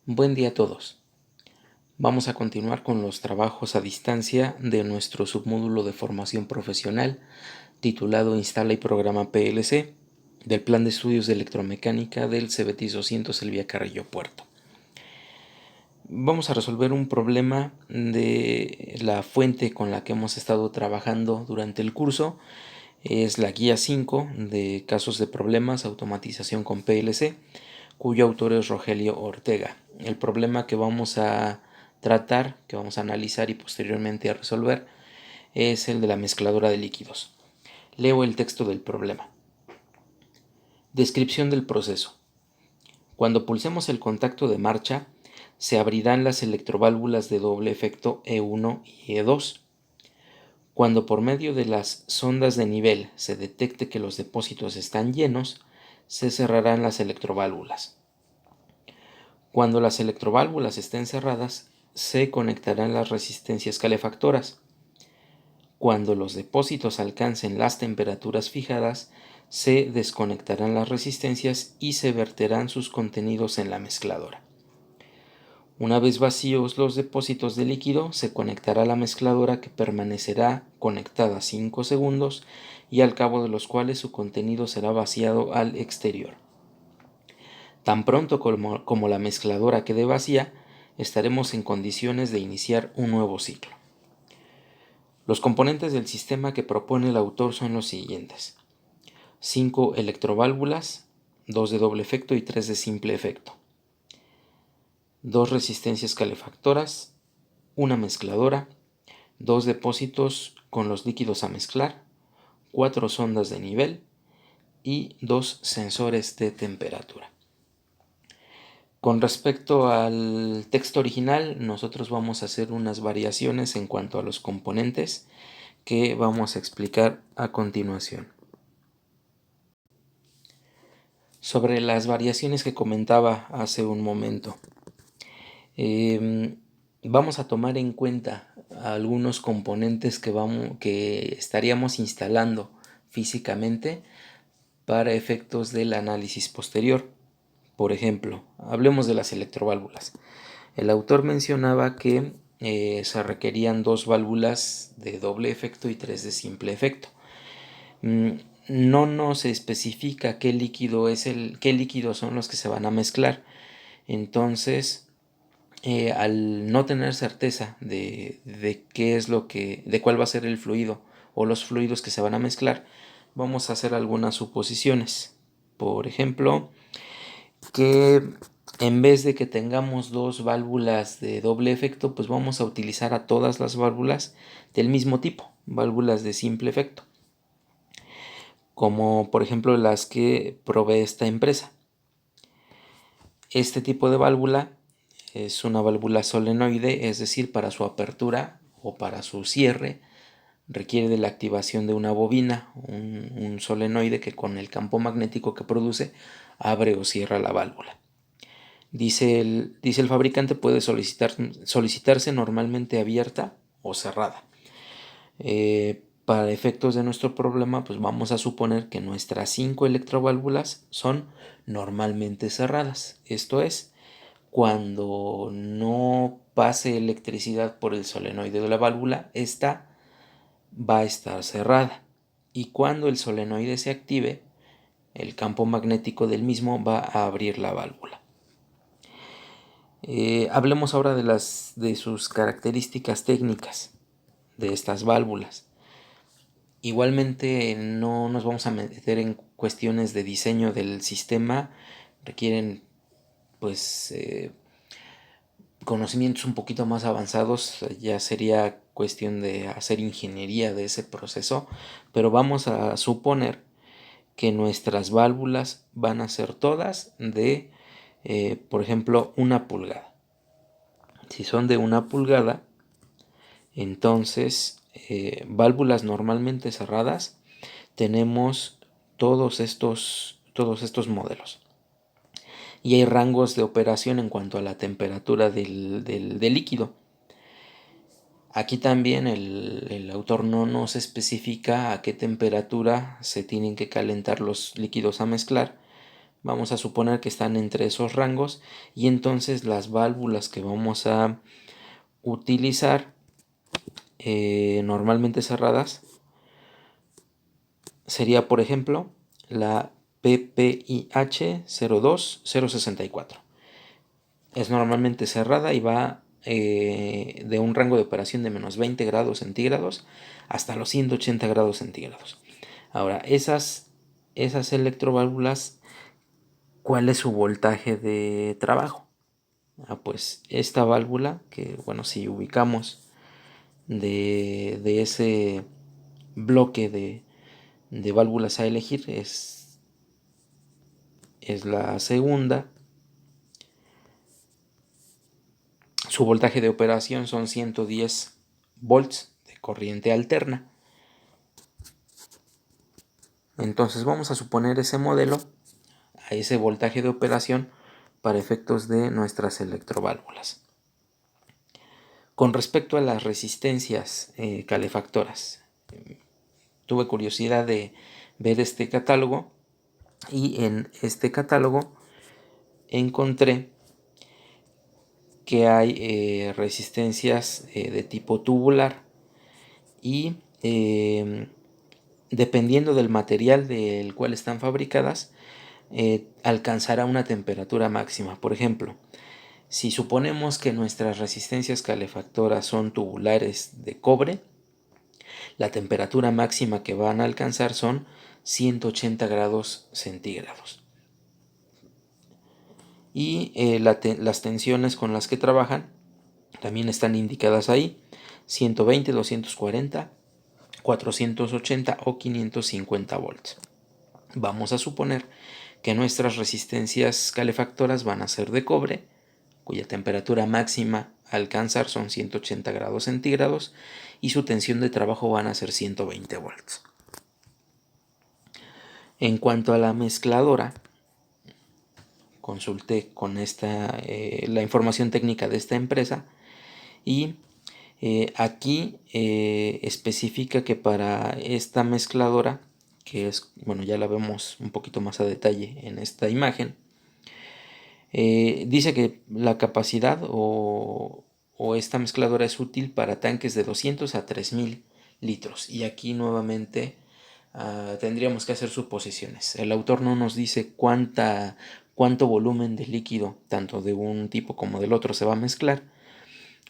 Buen día a todos. Vamos a continuar con los trabajos a distancia de nuestro submódulo de formación profesional titulado Instala y programa PLC del Plan de Estudios de Electromecánica del CBETIS 200 Elvia Carrillo Puerto. Vamos a resolver un problema de la fuente con la que hemos estado trabajando durante el curso. Es la guía 5 de casos de problemas, automatización con PLC, cuyo autor es Rogelio Ortega. El problema que vamos a tratar, que vamos a analizar y posteriormente a resolver, es el de la mezcladora de líquidos. Leo el texto del problema. Descripción del proceso. Cuando pulsemos el contacto de marcha, se abrirán las electroválvulas de doble efecto E1 y E2. Cuando por medio de las sondas de nivel se detecte que los depósitos están llenos, se cerrarán las electroválvulas. Cuando las electroválvulas estén cerradas, se conectarán las resistencias calefactoras. Cuando los depósitos alcancen las temperaturas fijadas, se desconectarán las resistencias y se verterán sus contenidos en la mezcladora. Una vez vacíos los depósitos de líquido, se conectará la mezcladora, que permanecerá conectada 5 segundos y al cabo de los cuales su contenido será vaciado al exterior. Tan pronto como la mezcladora quede vacía, estaremos en condiciones de iniciar un nuevo ciclo. Los componentes del sistema que propone el autor son los siguientes: 5 electroválvulas, 2 de doble efecto y 3 de simple efecto, 2 resistencias calefactoras, una mezcladora, 2 depósitos con los líquidos a mezclar, 4 sondas de nivel y 2 sensores de temperatura. Con respecto al texto original, nosotros vamos a hacer unas variaciones en cuanto a los componentes que vamos a explicar a continuación. Sobre las variaciones que comentaba hace un momento, vamos a tomar en cuenta algunos componentes que estaríamos instalando físicamente para efectos del análisis posterior. Por ejemplo, hablemos de las electroválvulas. El autor mencionaba que se requerían 2 válvulas de doble efecto y 3 de simple efecto. No nos especifica qué líquidos son los que se van a mezclar. Entonces, al no tener certeza de cuál va a ser el fluido o los fluidos que se van a mezclar, vamos a hacer algunas suposiciones. Por ejemplo, que en vez de que tengamos 2 válvulas de doble efecto, pues vamos a utilizar a todas las válvulas del mismo tipo, válvulas de simple efecto, como por ejemplo las que provee esta empresa. Este tipo de válvula es una válvula solenoide, es decir, para su apertura o para su cierre requiere de la activación de una bobina, un solenoide que con el campo magnético que produce abre o cierra la válvula. Dice el fabricante, puede solicitarse normalmente abierta o cerrada. Para efectos de nuestro problema, pues vamos a suponer que nuestras 5 electroválvulas son normalmente cerradas. Esto es, cuando no pase electricidad por el solenoide de la válvula, esta va a estar cerrada. Y cuando el solenoide se active, el campo magnético del mismo va a abrir la válvula. Hablemos ahora de sus características técnicas de estas válvulas. Igualmente no nos vamos a meter en cuestiones de diseño del sistema, requieren pues conocimientos un poquito más avanzados, ya sería cuestión de hacer ingeniería de ese proceso, pero vamos a suponer que nuestras válvulas van a ser todas de por ejemplo 1 pulgada. Si son de 1 pulgada, entonces válvulas normalmente cerradas tenemos todos estos modelos, y hay rangos de operación en cuanto a la temperatura del líquido. Aquí también el autor no nos especifica a qué temperatura se tienen que calentar los líquidos a mezclar. Vamos a suponer que están entre esos rangos y entonces las válvulas que vamos a utilizar normalmente cerradas sería, por ejemplo, la PPIH 02064. Es normalmente cerrada y va de un rango de operación de menos 20 grados centígrados hasta los 180 grados centígrados. Ahora, esas electroválvulas, ¿cuál es su voltaje de trabajo? Pues esta válvula, que bueno, si ubicamos de ese bloque de válvulas a elegir, es la segunda. Su voltaje de operación son 110 volts de corriente alterna. Entonces vamos a suponer ese modelo a ese voltaje de operación para efectos de nuestras electroválvulas. Con respecto a las resistencias calefactoras, tuve curiosidad de ver este catálogo y en este catálogo encontré que hay resistencias de tipo tubular y dependiendo del material del cual están fabricadas, alcanzará una temperatura máxima. Por ejemplo, si suponemos que nuestras resistencias calefactoras son tubulares de cobre, la temperatura máxima que van a alcanzar son 180 grados centígrados. Y las tensiones con las que trabajan también están indicadas ahí: 120, 240, 480 o 550 volts. Vamos a suponer que nuestras resistencias calefactoras van a ser de cobre, cuya temperatura máxima a alcanzar son 180 grados centígrados y su tensión de trabajo van a ser 120 volts. En cuanto a la mezcladora, consulté con la información técnica de esta empresa y aquí especifica que para esta mezcladora, que es, bueno, ya la vemos un poquito más a detalle en esta imagen, dice que la capacidad o esta mezcladora es útil para tanques de 200 a 3000 litros. Y aquí nuevamente tendríamos que hacer suposiciones. El autor no nos dice cuánto volumen de líquido, tanto de un tipo como del otro, se va a mezclar.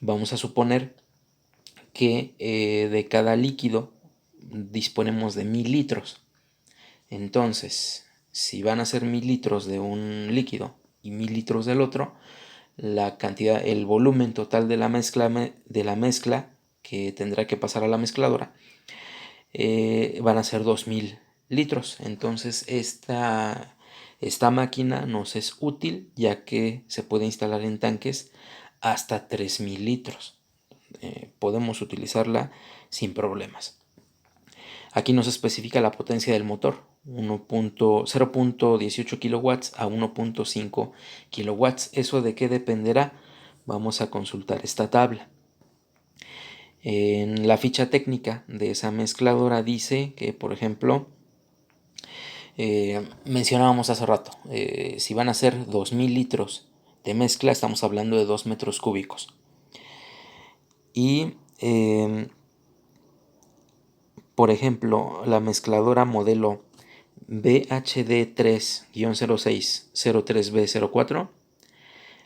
Vamos a suponer que de cada líquido disponemos de 1000 litros. Entonces, si van a ser 1000 litros de un líquido y 1000 litros del otro, la cantidad, el volumen total de la mezcla que tendrá que pasar a la mezcladora van a ser 2000 litros. Entonces esta máquina nos es útil, ya que se puede instalar en tanques hasta 3000 litros. Podemos utilizarla sin problemas. Aquí nos especifica la potencia del motor: 0.18 kilowatts a 1.5 kilowatts. ¿Eso de qué dependerá? Vamos a consultar esta tabla. En la ficha técnica de esa mezcladora dice que, por ejemplo, mencionábamos hace rato, si van a ser 2000 litros de mezcla, estamos hablando de 2 metros cúbicos. Y por ejemplo, la mezcladora modelo BHD3-0603B04,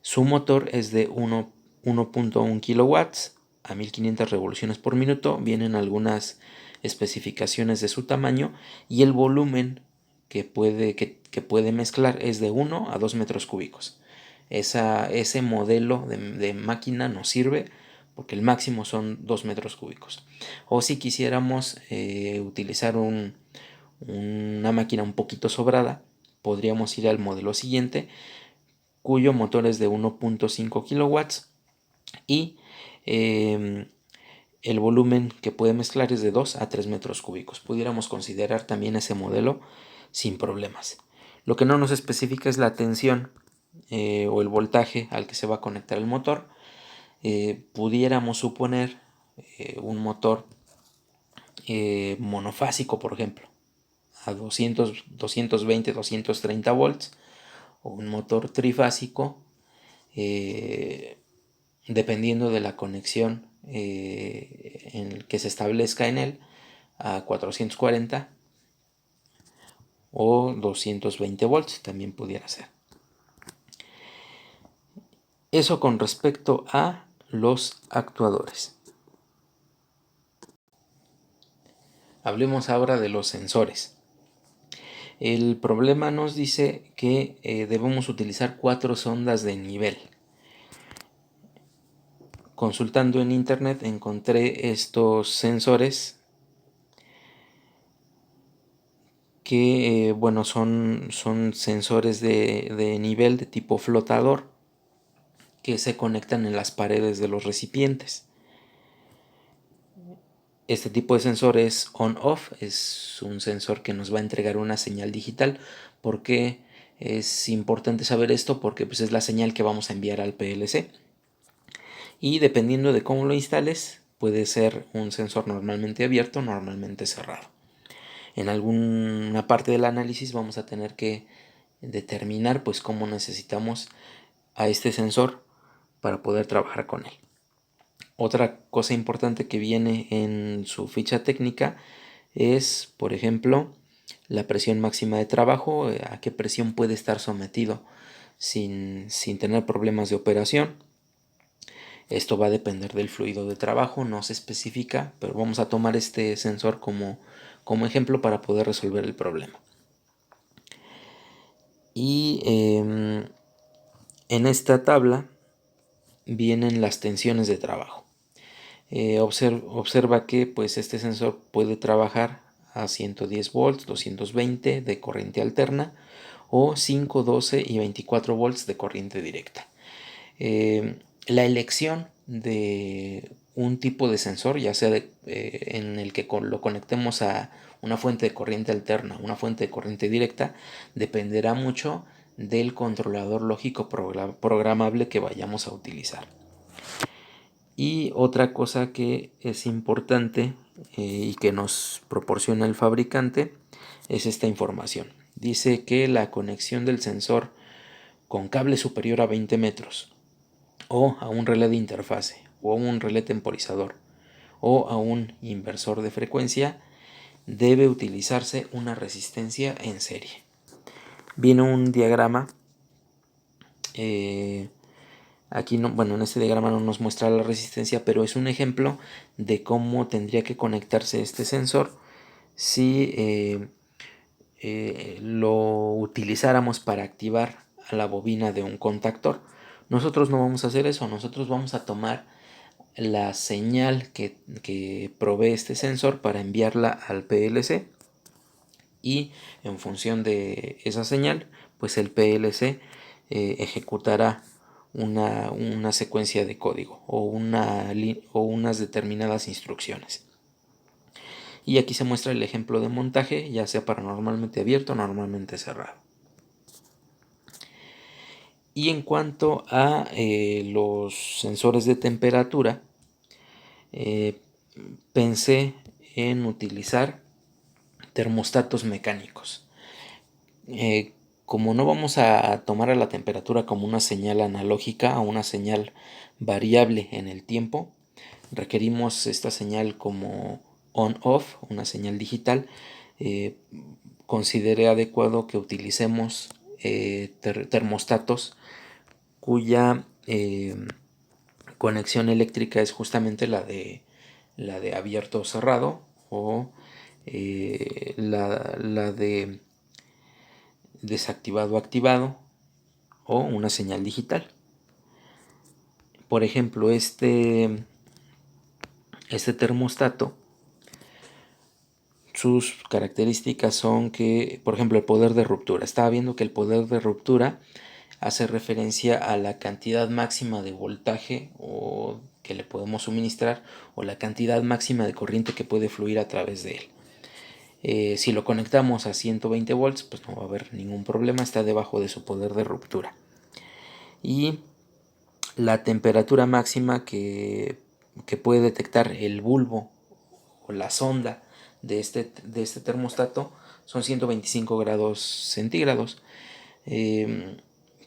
su motor es de 1.1 kilowatts a 1500 revoluciones por minuto. Vienen algunas especificaciones de su tamaño y el volumen que puede mezclar es de 1 a 2 metros cúbicos. Ese modelo de máquina nos sirve porque el máximo son 2 metros cúbicos. O si quisiéramos utilizar una máquina un poquito sobrada, podríamos ir al modelo siguiente, cuyo motor es de 1.5 kilowatts y el volumen que puede mezclar es de 2 a 3 metros cúbicos. Pudiéramos considerar también ese modelo sin problemas. Lo que no nos especifica es la tensión o el voltaje al que se va a conectar el motor. Pudiéramos suponer un motor monofásico, por ejemplo, a 220, 230 volts, o un motor trifásico, dependiendo de la conexión en el que se establezca en él, a 440 o 220 volts también pudiera ser. Eso con respecto a los actuadores. Hablemos ahora de los sensores. El problema nos dice que debemos utilizar 4 sondas de nivel. Consultando en internet encontré estos sensores que bueno, son sensores de nivel de tipo flotador que se conectan en las paredes de los recipientes. Este tipo de sensor es on-off, es un sensor que nos va a entregar una señal digital. ¿Por qué es importante saber esto? Porque pues, es la señal que vamos a enviar al PLC. Y dependiendo de cómo lo instales, puede ser un sensor normalmente abierto, normalmente cerrado. En alguna parte del análisis vamos a tener que determinar pues cómo necesitamos a este sensor para poder trabajar con él. Otra cosa importante que viene en su ficha técnica es, por ejemplo, la presión máxima de trabajo, a qué presión puede estar sometido sin tener problemas de operación. Esto va a depender del fluido de trabajo, no se especifica, pero vamos a tomar este sensor como ejemplo para poder resolver el problema. Y en esta tabla vienen las tensiones de trabajo. Observa que pues este sensor puede trabajar a 110 volts, 220 de corriente alterna o 5, 12 y 24 volts de corriente directa. La elección de un tipo de sensor, ya sea en el que lo conectemos a una fuente de corriente alterna, una fuente de corriente directa, dependerá mucho del controlador lógico programable que vayamos a utilizar. Y otra cosa que es importante y que nos proporciona el fabricante es esta información. Dice que la conexión del sensor con cable superior a 20 metros o a un relé de interfase o a un relé temporizador o a un inversor de frecuencia debe utilizarse una resistencia en serie. Viene un diagrama. Aquí no, bueno, en este diagrama no nos muestra la resistencia, pero es un ejemplo de cómo tendría que conectarse este sensor si lo utilizáramos para activar a la bobina de un contactor. Nosotros no vamos a hacer eso, nosotros vamos a tomar la señal que provee este sensor para enviarla al PLC y en función de esa señal pues el PLC ejecutará una secuencia de código o unas determinadas instrucciones. Y aquí se muestra el ejemplo de montaje, ya sea para normalmente abierto o normalmente cerrado. Y en cuanto a los sensores de temperatura, pensé en utilizar termostatos mecánicos. Como no vamos a tomar a la temperatura como una señal analógica o una señal variable en el tiempo, requerimos esta señal como on-off, una señal digital. Consideré adecuado que utilicemos termostatos cuya conexión eléctrica es justamente la de abierto o cerrado o la de desactivado activado o una señal digital. Por ejemplo, este termostato, sus características son que, por ejemplo, el poder de ruptura. Estaba viendo que el poder de ruptura hace referencia a la cantidad máxima de voltaje o que le podemos suministrar o la cantidad máxima de corriente que puede fluir a través de él. Si lo conectamos a 120 volts, pues no va a haber ningún problema, está debajo de su poder de ruptura. Y la temperatura máxima que puede detectar el bulbo o la sonda de este termostato son 125 grados centígrados.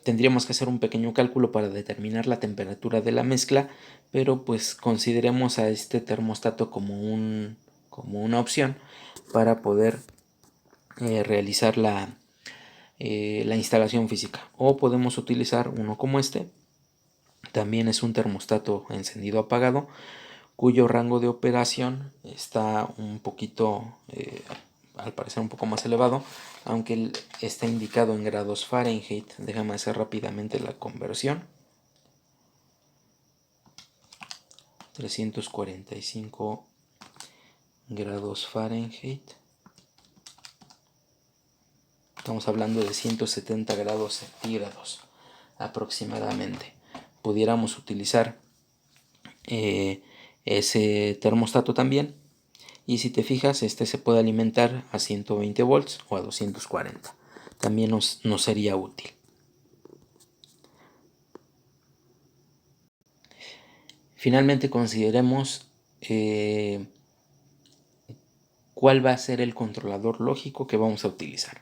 Tendríamos que hacer un pequeño cálculo para determinar la temperatura de la mezcla, pero pues consideremos a este termostato como una opción para poder realizar la instalación física. O podemos utilizar uno como este. También es un termostato encendido apagado, cuyo rango de operación está un poquito, al parecer un poco más elevado, aunque está indicado en grados Fahrenheit. Déjame hacer rápidamente la conversión. 345 grados Fahrenheit. Estamos hablando de 170 grados centígrados aproximadamente. Pudiéramos utilizar ese termostato también, y si te fijas, este se puede alimentar a 120 volts o a 240. También nos sería útil. Finalmente consideremos cuál va a ser el controlador lógico que vamos a utilizar.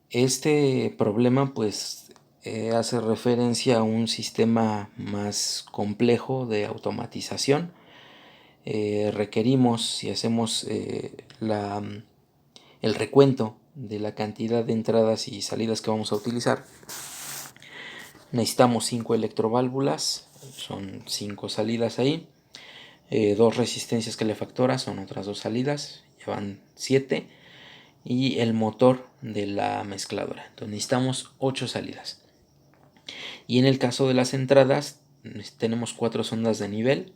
Este problema pues hace referencia a un sistema más complejo de automatización. Requerimos, si hacemos el recuento de la cantidad de entradas y salidas que vamos a utilizar, necesitamos 5 electroválvulas, son 5 salidas ahí, 2 resistencias calefactoras, son otras 2 salidas, ya van 7, y el motor de la mezcladora. Entonces necesitamos 8 salidas. Y en el caso de las entradas, tenemos 4 sondas de nivel,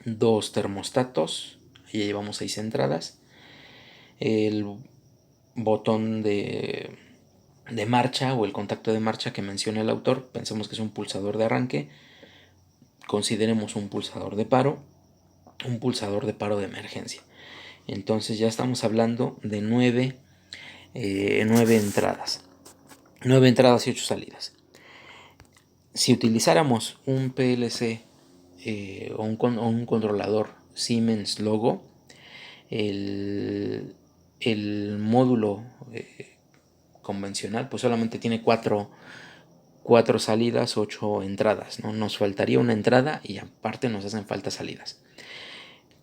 2 termostatos, ahí llevamos 6 entradas, el botón de marcha o el contacto de marcha que menciona el autor, pensemos que es un pulsador de arranque, consideremos un pulsador de paro, un pulsador de paro de emergencia. Entonces ya estamos hablando de 9 entradas. 9 entradas y 8 salidas. Si utilizáramos un PLC o un controlador Siemens Logo, el módulo convencional pues solamente tiene 4 salidas, 8 entradas, ¿no? Nos faltaría una entrada y aparte nos hacen falta salidas.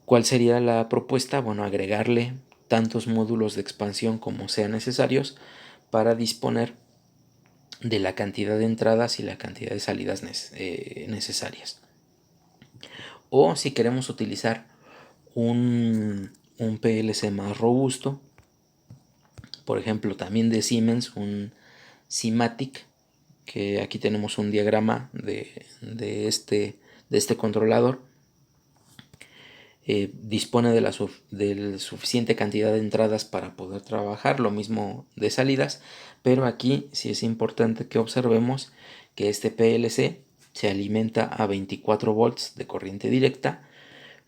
¿Cuál sería la propuesta? Bueno, agregarle tantos módulos de expansión como sean necesarios para disponer de la cantidad de entradas y la cantidad de salidas necesarias. O si queremos utilizar un PLC más robusto, por ejemplo también de Siemens, un Simatic, que aquí tenemos un diagrama de este controlador, dispone de la suficiente cantidad de entradas para poder trabajar, lo mismo de salidas, pero aquí sí es importante que observemos que este PLC se alimenta a 24 volts de corriente directa.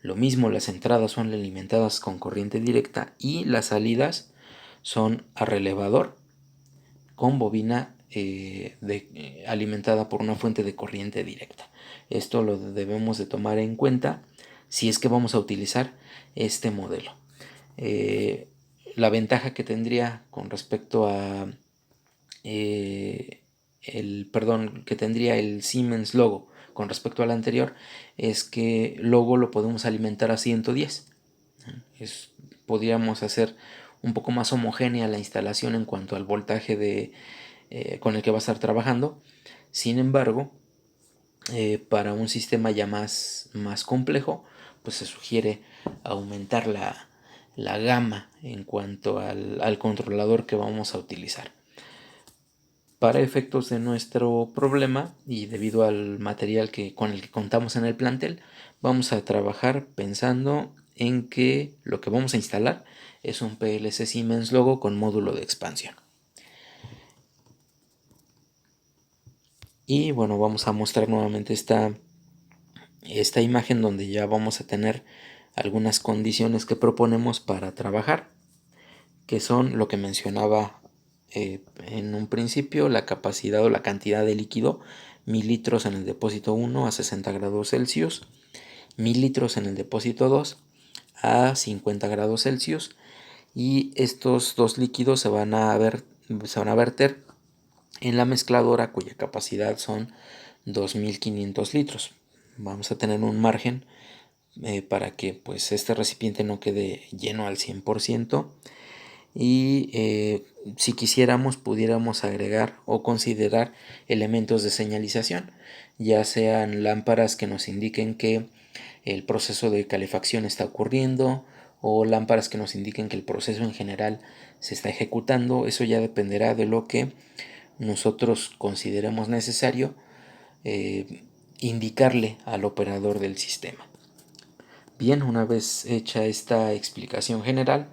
Lo mismo, las entradas son alimentadas con corriente directa y las salidas son a relevador con bobina alimentada por una fuente de corriente directa. Esto lo debemos de tomar en cuenta si es que vamos a utilizar este modelo. La ventaja que tendría con respecto a que tendría el Siemens Logo con respecto al anterior es que Logo lo podemos alimentar a 110. Podríamos hacer un poco más homogénea la instalación en cuanto al voltaje con el que va a estar trabajando. Sin embargo, para un sistema ya más complejo, pues se sugiere aumentar la gama en cuanto al controlador que vamos a utilizar. Para efectos de nuestro problema y debido al material con el que contamos en el plantel, vamos a trabajar pensando en que lo que vamos a instalar es un PLC Siemens Logo con módulo de expansión. Y bueno, vamos a mostrar nuevamente esta imagen donde ya vamos a tener algunas condiciones que proponemos para trabajar, que son lo que mencionaba en un principio, la capacidad o la cantidad de líquido, 1000 litros en el depósito 1 a 60 grados Celsius, 1000 litros en el depósito 2 a 50 grados Celsius, y estos dos líquidos se van a verter en la mezcladora, cuya capacidad son 2500 litros. Vamos a tener un margen para que pues este recipiente no quede lleno al 100%, y si quisiéramos pudiéramos agregar o considerar elementos de señalización, ya sean lámparas que nos indiquen que el proceso de calefacción está ocurriendo, o lámparas que nos indiquen que el proceso en general se está ejecutando. Eso ya dependerá de lo que nosotros consideremos necesario indicarle al operador del sistema. Bien, una vez hecha esta explicación general,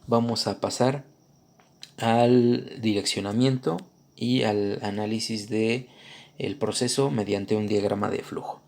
vamos a pasar al direccionamiento y al análisis de el proceso mediante un diagrama de flujo.